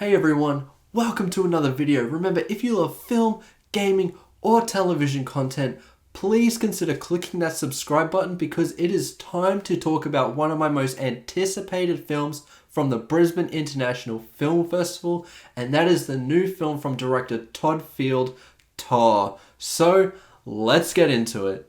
Hey everyone, welcome to another video. Remember, if you love film, gaming, or television content, please consider clicking that subscribe button because it is time to talk about one of my most anticipated films from the Brisbane International Film Festival, and that is the new film from director Todd Field, Tar. So, let's get into it.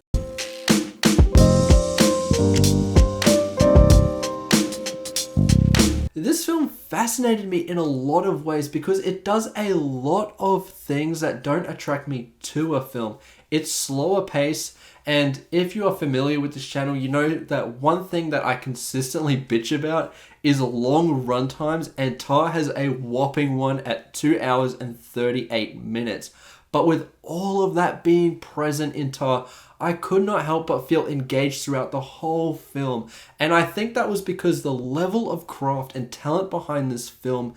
This film fascinated me in a lot of ways because it does a lot of things that don't attract me to a film. It's slower pace, and if you are familiar with this channel, you know that one thing that I consistently bitch about is long run times, and Tar has a whopping one at 2 hours and 38 minutes. But with all of that being present in Tar, I could not help but feel engaged throughout the whole film. And I think that was because the level of craft and talent behind this film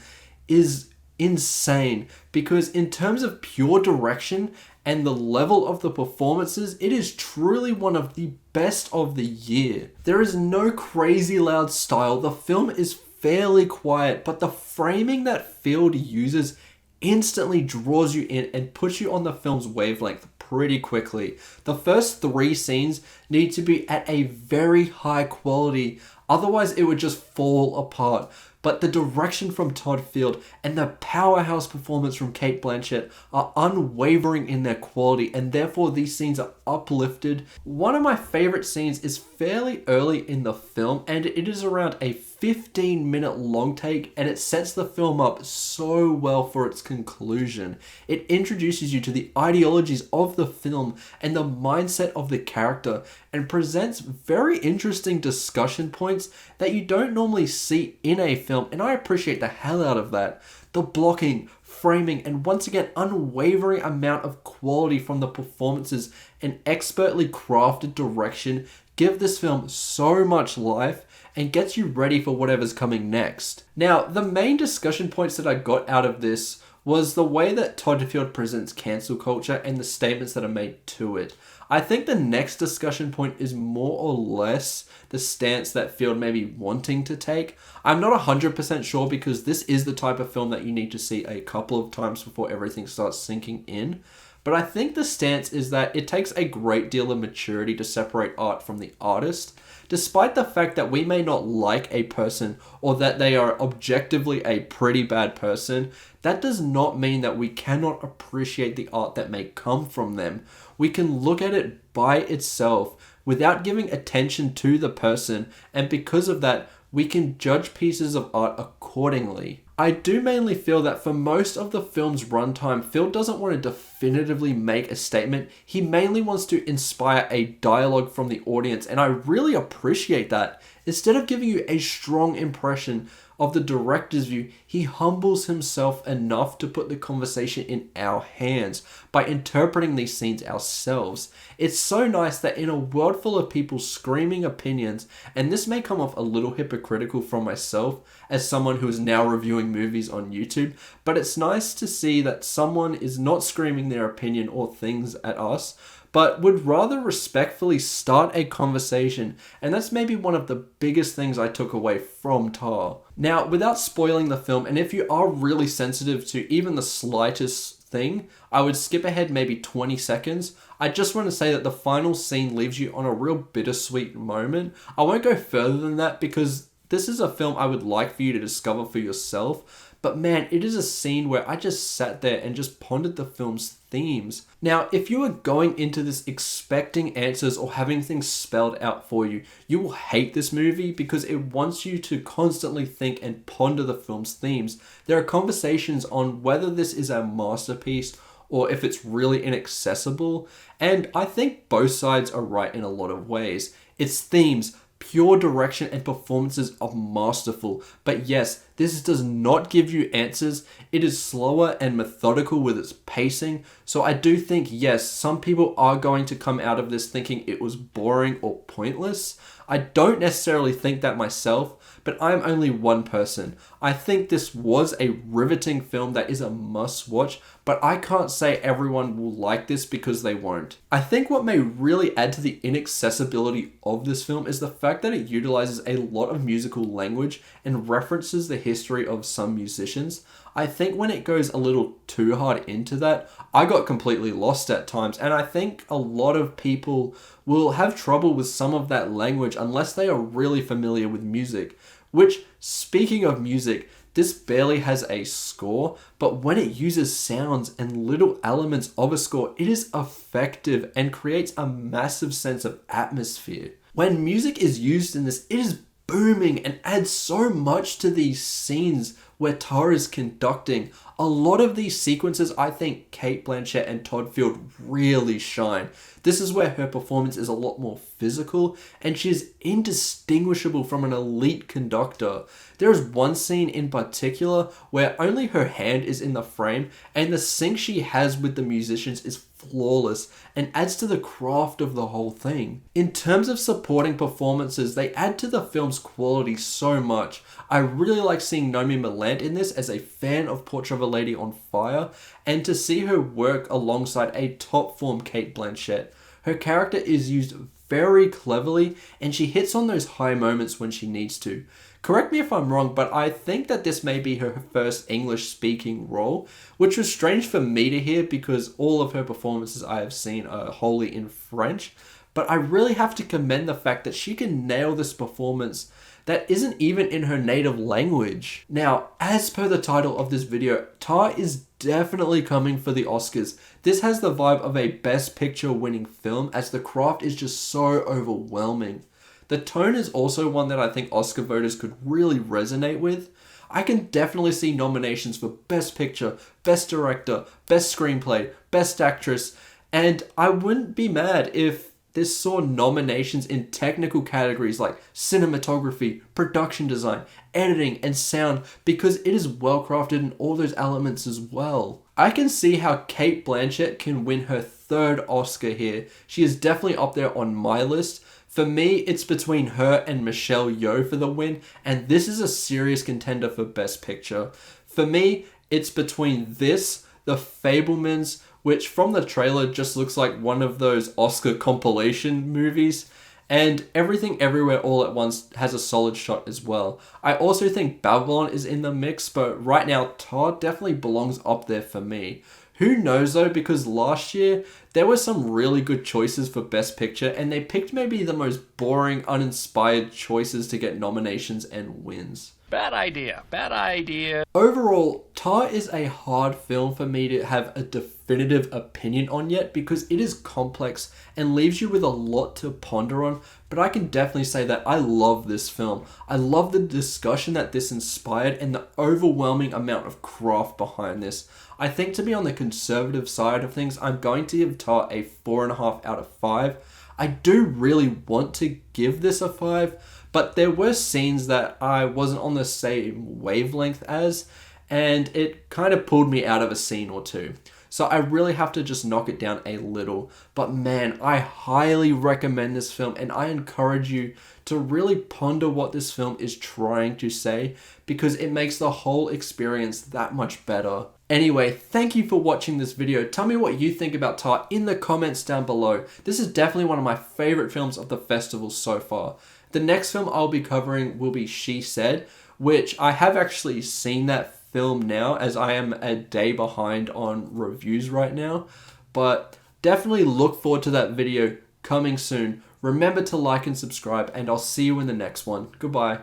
is insane. Because in terms of pure direction and the level of the performances, it is truly one of the best of the year. There is no crazy loud style. The film is fairly quiet, but the framing that Field uses instantly draws you in and puts you on the film's wavelength pretty quickly. The first 3 scenes need to be at a very high quality, otherwise it would just fall apart. But the direction from Todd Field and the powerhouse performance from Cate Blanchett are unwavering in their quality, and therefore these scenes are uplifted. One of my favorite scenes is fairly early in the film, and it is around a 15-minute long take, and it sets the film up so well for its conclusion. It introduces you to the ideologies of the film and the mindset of the character, and presents very interesting discussion points that you don't normally see in a film, and I appreciate the hell out of that. The blocking, framing, and once again unwavering amount of quality from the performances and expertly crafted direction give this film so much life and gets you ready for whatever's coming next. Now, the main discussion points that I got out of this was the way that Todd Field presents cancel culture and the statements that are made to it. I think the next discussion point is more or less the stance that Field may be wanting to take. I'm not 100% sure because this is the type of film that you need to see a couple of times before everything starts sinking in. But I think the stance is that it takes a great deal of maturity to separate art from the artist. Despite the fact that we may not like a person or that they are objectively a pretty bad person, that does not mean that we cannot appreciate the art that may come from them. We can look at it by itself without giving attention to the person, and because of that, we can judge pieces of art accordingly. I do mainly feel that for most of the film's runtime, Phil doesn't want to definitively make a statement. He mainly wants to inspire a dialogue from the audience, and I really appreciate that. Instead of giving you a strong impression of the director's view, he humbles himself enough to put the conversation in our hands by interpreting these scenes ourselves. It's so nice that in a world full of people screaming opinions, and this may come off a little hypocritical from myself as someone who is now reviewing movies on YouTube, but it's nice to see that someone is not screaming their opinion or things at us, but would rather respectfully start a conversation, and that's maybe one of the biggest things I took away from Tar. Now, without spoiling the film, and if you are really sensitive to even the slightest thing, I would skip ahead maybe 20 seconds. I just want to say that the final scene leaves you on a real bittersweet moment. I won't go further than that because this is a film I would like for you to discover for yourself. But man, it is a scene where I just sat there and just pondered the film's themes. Now, if you are going into this expecting answers or having things spelled out for you, you will hate this movie because it wants you to constantly think and ponder the film's themes. There are conversations on whether this is a masterpiece or if it's really inaccessible, and I think both sides are right in a lot of ways. Its themes, pure direction, and performances are masterful. But yes, this does not give you answers. It is slower and methodical with its pacing. So I do think, yes, some people are going to come out of this thinking it was boring or pointless. I don't necessarily think that myself, but I'm only one person. I think this was a riveting film that is a must watch, but I can't say everyone will like this because they won't. I think what may really add to the inaccessibility of this film is the fact that it utilizes a lot of musical language and references the history of some musicians. I think when it goes a little too hard into that, I got completely lost at times. And I think a lot of people will have trouble with some of that language unless they are really familiar with music. Which, speaking of music, this barely has a score, but when it uses sounds and little elements of a score, it is effective and creates a massive sense of atmosphere. When music is used in this, it is booming and adds so much to these scenes where Tara is conducting. A lot of these sequences, I think Cate Blanchett and Todd Field really shine. This is where her performance is a lot more physical and she is indistinguishable from an elite conductor. There is one scene in particular where only her hand is in the frame and the sync she has with the musicians is flawless and adds to the craft of the whole thing. In terms of supporting performances, they add to the film's quality so much. I really like seeing Nomi Milland in this as a fan of Portrait of a Lady on Fire, and to see her work alongside a top form Cate Blanchett. Her character is used very cleverly and she hits on those high moments when she needs to. Correct me if I'm wrong, but I think that this may be her first English speaking role, which was strange for me to hear because all of her performances I have seen are wholly in French. But I really have to commend the fact that she can nail this performance that isn't even in her native language. Now, as per the title of this video, Tar is definitely coming for the Oscars. This has the vibe of a Best Picture winning film as the craft is just so overwhelming. The tone is also one that I think Oscar voters could really resonate with. I can definitely see nominations for Best Picture, Best Director, Best Screenplay, Best Actress, and I wouldn't be mad if this saw nominations in technical categories like cinematography, production design, editing, and sound because it is well crafted in all those elements as well. I can see how Cate Blanchett can win her third Oscar here. She is definitely up there on my list. For me, it's between her and Michelle Yeoh for the win, and this is a serious contender for Best Picture. For me, it's between this, The Fabelmans, which from the trailer just looks like one of those Oscar compilation movies, and Everything Everywhere All at Once has a solid shot as well. I also think Babylon is in the mix, but right now Tar definitely belongs up there for me. Who knows though, because last year there were some really good choices for Best Picture and they picked maybe the most boring, uninspired choices to get nominations and wins. Bad idea. Bad idea. Overall, Tar is a hard film for me to have a definitive opinion on yet because it is complex and leaves you with a lot to ponder on, but I can definitely say that I love this film. I love the discussion that this inspired and the overwhelming amount of craft behind this. I think to be on the conservative side of things, I'm going to give Tar a 4.5 out of 5. I do really want to give this a 5, but there were scenes that I wasn't on the same wavelength as, and it kind of pulled me out of a scene or two. So I really have to just knock it down a little. But man, I highly recommend this film and I encourage you to really ponder what this film is trying to say because it makes the whole experience that much better. Anyway, thank you for watching this video. Tell me what you think about Tar in the comments down below. This is definitely one of my favorite films of the festival so far. The next film I'll be covering will be She Said, which I have actually seen that film now as I am a day behind on reviews right now. But definitely look forward to that video coming soon. Remember to like and subscribe and I'll see you in the next one. Goodbye.